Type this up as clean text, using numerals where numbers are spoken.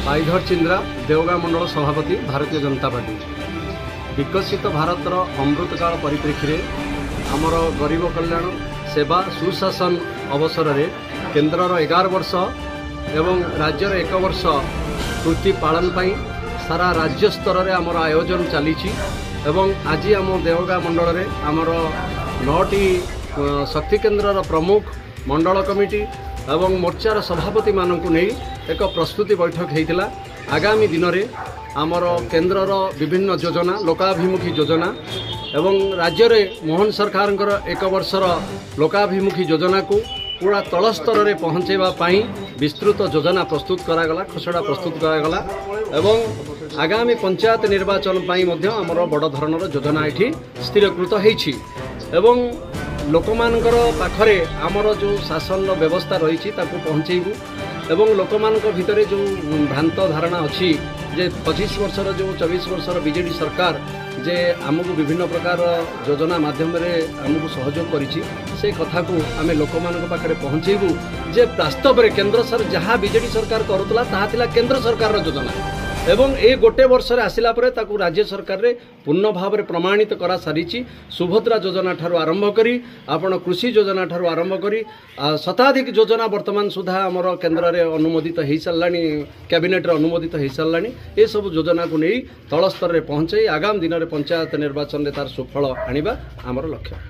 पाइधर चिंद्रा देवगा मंडल सभापति भारतीय जनता पार्टी। विकसित भारतर अमृतकाल परिप्रेक्षी में आमर गरीब कल्याण सेवा सुशासन अवसर में केन्द्र 11 वर्ष एवं राज्यर 1 वर्ष पूर्ति पालन पाई सारा राज्य स्तर में आमर आयोजन चली आज आम देवगा मंडल में आमर 9टी शक्ति केन्द्र प्रमुख मंडल कमिटी एवं मोर्चार सभापति मानक नहीं एक प्रस्तुति बैठक होता। आगामी दिन में आमर केन्द्रर विभिन्न योजना लोकाभिमुखी योजना एवं राज्य में मोहन सरकार 1 वर्षर लोकाभिमुखी योजना को पूरा तल स्तर में पहुँचाई विस्तृत योजना प्रस्तुत करागला खसड़ा प्रस्तुत करागला एवं आगामी पंचायत निर्वाचन आमर बड़ धरणर योजना ये स्थिरीकृत होती एवं लोकमानकर पाखरे आमर जो शासन व्यवस्था रही पहुँचेबू एवं लोकमानक भितर जो भ्रांत धारणा अच्छी जे 25 वर्षर जो 24 वर्षर बीजेडी सरकार जे आमको विभिन्न प्रकार योजना माध्यम आमको सहयोग करिछि से कथा को आम लोकमानक पाखरे पहुँचेबू जे वास्तव में केन्द्र सर जहाँ बीजेडी सरकार करुला ताहा थिला केन्द्र सरकार योजना एवं ए गोटे वर्ष आसिला परे ताकू राज्य सरकार रे पूर्ण भाव में प्रमाणित करा सारी सुभद्रा योजना ठारू आरंभ करी आपण कृषि योजना ठारू आरंभ करी शताधिक योजना वर्तमान सुधा आमर केन्द्र रे अनुमोदित हो साराणी कैबिनेट रे अनुमोदित हो साराणी ये सब योजना को नहीं तल स्तर में पहुँचाई आगामी दिन में पंचायत निर्वाचन में तार सुफल आनिबा आमर लक्ष्य।